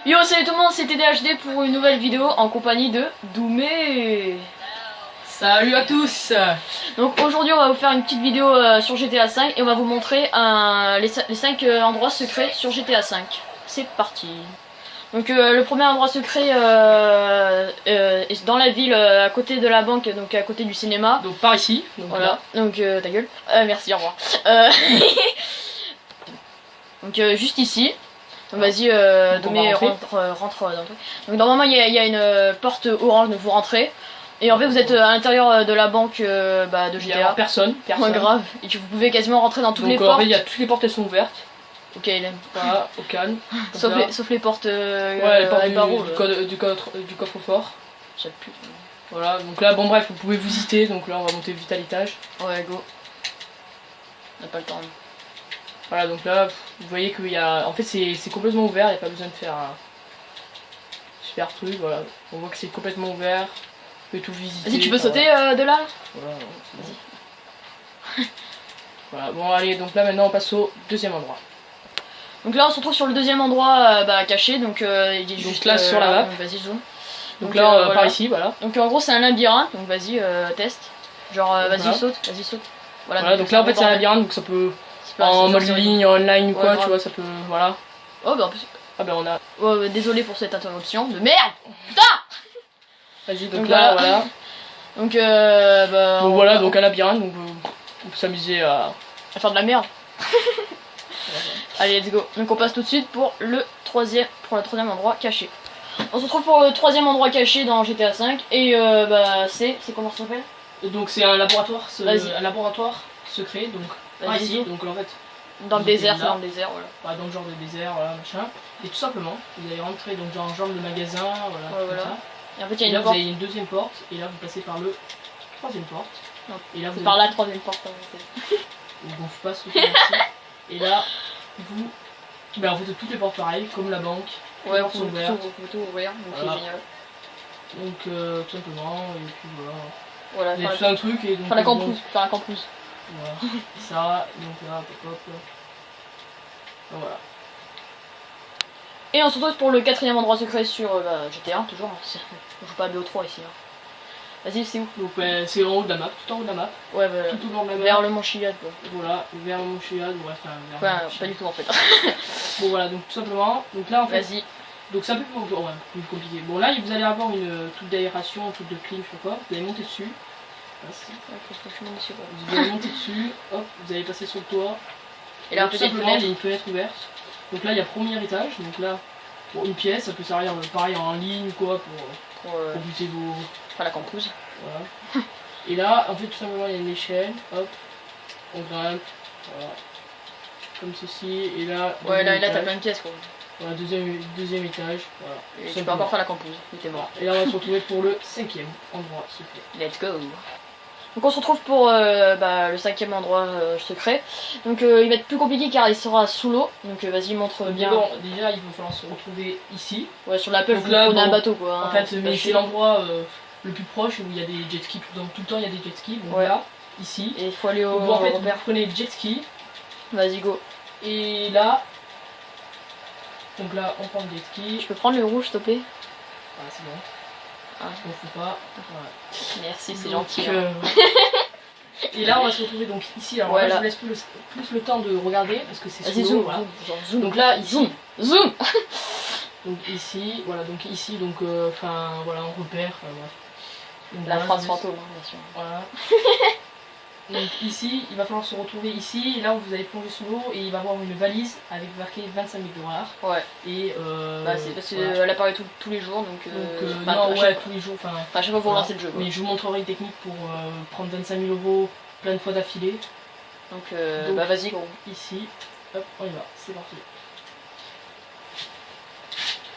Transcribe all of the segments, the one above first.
Yo, salut tout le monde, c'est TDHD pour une nouvelle vidéo en compagnie de Doumé. Salut à tous. Donc aujourd'hui on va vous faire une petite vidéo sur GTA 5 et on va vous montrer les 5 endroits secrets sur GTA 5. C'est parti. Donc le premier endroit secret est dans la ville à côté de la banque, donc à côté du cinéma. Donc par ici. Donc voilà, là. donc ta gueule. Merci, au revoir. Donc juste ici. Donc vas-y, Doumé, rentre dans le truc. Donc normalement il y a une porte orange, donc vous rentrez. Et en fait vous êtes à l'intérieur de la banque de GTA. Il y a personne. Moins grave. Et que vous pouvez quasiment rentrer dans toutes donc, les portes. En fait il y a toutes les portes, elles sont ouvertes. Ok, il aime. Voilà, au calme. Sauf les portes ouais, les portes avec barreaux, du coffre-fort. Ça pue. Voilà, donc là bon bref, vous pouvez vous hésiter, donc là on va monter vite à l'étage. Ouais, go. On n'a pas le temps. Voilà, donc là vous voyez qu'il y a. En fait c'est complètement ouvert, il n'y a pas besoin de faire un super truc, voilà. On voit que c'est complètement ouvert. Vous pouvez tout visiter. Vas-y, tu peux sauter de là. Voilà, vas-y. Voilà, bon allez, donc là maintenant on passe au deuxième endroit. Donc là on se retrouve sur le deuxième endroit caché, donc il est juste là sur la map. Vas-y, zoom. Donc là voilà. par ici, voilà. Donc en gros c'est un labyrinthe, donc vas-y teste. Genre vas-y voilà. saute, vas-y saute. Voilà, donc là en fait c'est un labyrinthe, donc ça peut en mode ligne, en online ou quoi, grave. tu vois, ça peut, voilà. Oh bah en plus. Ah bah on a. Oh, désolé pour cette interruption de merde. Putain. Vas-y, donc là voilà. Donc bah. Donc voilà, donc un labyrinthe, donc on peut s'amuser à faire de la merde. Allez, let's go. Donc on passe tout de suite pour le troisième endroit caché. On se retrouve pour le troisième endroit caché dans GTA 5 et bah c'est comment ça s'appelle? Donc c'est un laboratoire, secret, donc par ici, donc en fait dans le désert, c'est dans le désert, voilà. Dans le genre de désert, voilà, machin. Et tout simplement, vous allez rentrer donc dans le genre de magasin, voilà, ouais, comme ça. Et en fait il y a là une vous avez une deuxième porte, et là vous passez par le troisième porte. Non, et là vous par la troisième porte. Donc on passe tout ici. Et là vous, bah en fait toutes les portes pareilles, comme la banque. Ouais, les on portes sont ouvertes. peut tout ouvrir, donc voilà. c'est génial. Donc tout simplement, et puis voilà. Voilà, il y a tout un truc et donc. Faire la campus, Voilà, ça, donc là, hop. Voilà. Et on se retrouve pour le quatrième endroit secret sur GTA, toujours. On joue pas à BO3 ici. Hein. Vas-y, c'est où? Donc c'est en haut de la map, tout en haut de la map. Ouais, bah, tout au nord de la map. vers le Mont Chiliad, quoi. Voilà, vers le Mont Chiliad, ouais, enfin, pas du tout en fait. Bon voilà, donc tout simplement, donc là en fait. Vas-y. Donc c'est un peu plus compliqué. Bon là vous allez avoir une toute d'aération, toute de clim, je sais pas quoi. Vous allez monter dessus. Vous allez monter dessus, hop, vous allez passer sur le toit. Et là, tout simplement, il y a une fenêtre ouverte. Donc là, il y a premier étage. Donc là, pour une pièce, ça peut servir pareil en ligne ou quoi pour buter vos. Enfin, la campus. Voilà. Et là, en fait, tout simplement, il y a une échelle. Hop, on grimpe. Voilà. Comme ceci. Et là. Ouais, là t'as plein de pièces quoi. Voilà, deuxième étage. Voilà. Et tu peux encore faire la campus. Il était mort. Et là, on va se retrouver pour le cinquième endroit secret. Let's go. Donc on se retrouve pour le cinquième endroit secret. Donc il va être plus compliqué car il sera sous l'eau. Donc vas-y montre bien. Bon, déjà il va falloir se retrouver ici. Ouais, sur l'appel vous prenez un bateau quoi. En fait mais c'est l'endroit le plus proche où il y a des jet skis tout le temps il y a des jet skis. Donc là, ici. Et il faut aller au. Donc, en fait vous prenez le jet ski. Vas-y go. Et là. Donc là on prend le jet ski. Je peux prendre le rouge s'il te plaît? Voilà c'est bon. Ah. Donc faut pas. Voilà. Merci, c'est gentil. Et là on va se retrouver donc ici. Alors là je vous laisse plus le temps de regarder parce que c'est sous l'eau. Voilà. Zoom. Donc là ici. Zoom. Donc ici, voilà, donc ici, donc enfin voilà, on repère. Bref. Donc, la phrase fantôme, hein, bien sûr. Voilà. Donc ici, il va falloir se retrouver ici, et là où vous allez plonger sous l'eau, et il va y avoir une valise avec marqué 25 000 $. Ouais. Et c'est parce qu'elle apparaît tous les jours, donc. non, ouais, tous les jours. Enfin, à chaque fois vous relancez le jeu. Mais je vous montrerai une technique pour prendre 25 000 € plein de fois d'affilée. Donc bah vas-y gros. Ici, hop, on y va, c'est parti.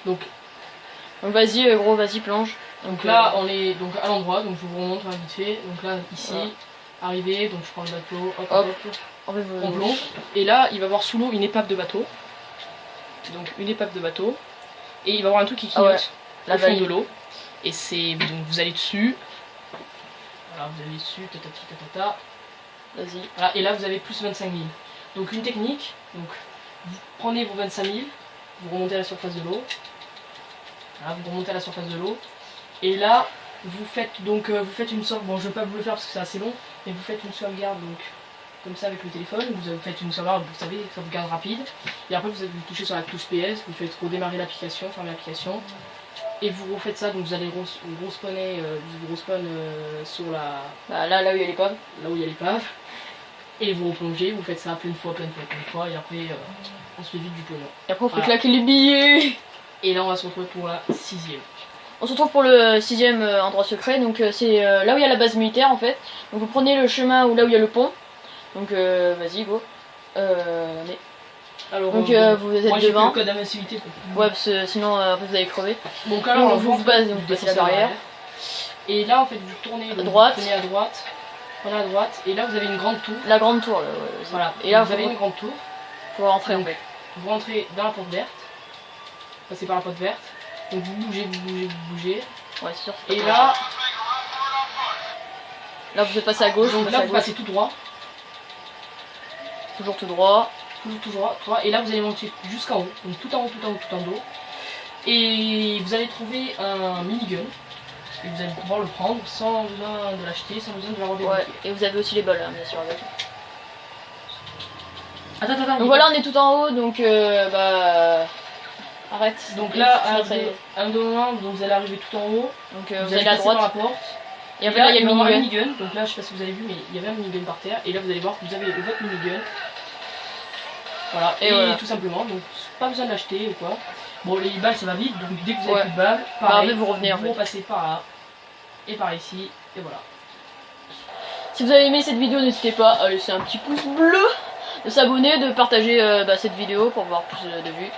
Donc vas-y gros, vas-y plonge. Donc là on est donc à l'endroit, donc je vous remontre vite fait. Donc là ici, arrivé, donc je prends le bateau, hop. On plonge. Et là il va y avoir sous l'eau une épave de bateau. Donc une épave de bateau. Et il va y avoir un truc qui clignote au fond de l'eau. Et c'est. Donc vous allez dessus. Voilà, vous allez dessus, tatata. Vas-y. Voilà, et là vous avez plus 25 000. Donc une technique, donc vous prenez vos 25 000, vous remontez à la surface de l'eau. Voilà, vous remontez à la surface de l'eau. Et là, vous faites une sauvegarde. Bon, je vais pas vous le faire parce que c'est assez long, mais vous faites une sauvegarde donc comme ça avec le téléphone. Vous faites une sauvegarde, vous savez, sauvegarde rapide. Et après, vous touchez sur la touche PS, vous faites redémarrer l'application, fermer l'application. Et vous refaites ça, donc vous allez vous respawn sur la. Bah, là où il y a l'épave. Là où il y a l'épave. Et vous replongez, vous faites ça plein de fois, et après on se fait vite du pognon. Et après on fait claquer les billets. Et là on va se retrouver pour la 6ème. On se retrouve pour le 6ème endroit secret, donc c'est là où il y a la base militaire en fait. Donc vous prenez le chemin là où il y a le pont. Donc vas-y go. Alors, donc vous êtes moi, devant. Le code d'invincibilité. Ouais parce que sinon vous allez crever. Donc alors vous passez la barrière. Et là en fait vous tournez à droite. Prenez à droite. Prenez à droite. Et là vous avez une grande tour. La grande tour là, ouais, voilà. Et là vous avez une grande tour. Faut rentrer en fait. Vous rentrez dans la porte verte. Passez par la porte verte. Donc vous bougez. Ouais c'est sûr. Et là. Là vous êtes passé à gauche. Donc là vous passez tout droit. Toujours tout droit. Tout droit. Et là vous allez monter jusqu'en haut. Donc tout en haut. Et vous allez trouver un minigun. Et vous allez pouvoir le prendre sans besoin de l'acheter, sans besoin de l'avoir débloqué. Ouais, et vous avez aussi les balles, hein, bien sûr, avec. Attends. Donc voilà, on est tout en haut, donc bah. Arrête. Donc là, à un moment, donc vous allez arriver tout en haut. Donc vous allez à droite. Dans la porte. Et après là, il y a le minigun. Donc là, je sais pas si vous avez vu, mais il y avait un minigun par terre. Et là, vous allez voir que vous avez votre minigun. Voilà, et voilà. Tout simplement, donc pas besoin de l'acheter ou quoi. Bon, les balles ça va vite, donc dès que vous avez plus de balles, pareil, vous revenez vous repassez par là, et par ici, et voilà. Si vous avez aimé cette vidéo, n'hésitez pas à laisser un petit pouce bleu, de s'abonner, de partager cette vidéo pour voir plus de vues.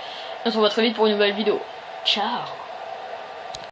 On se revoit très vite pour une nouvelle vidéo. Ciao.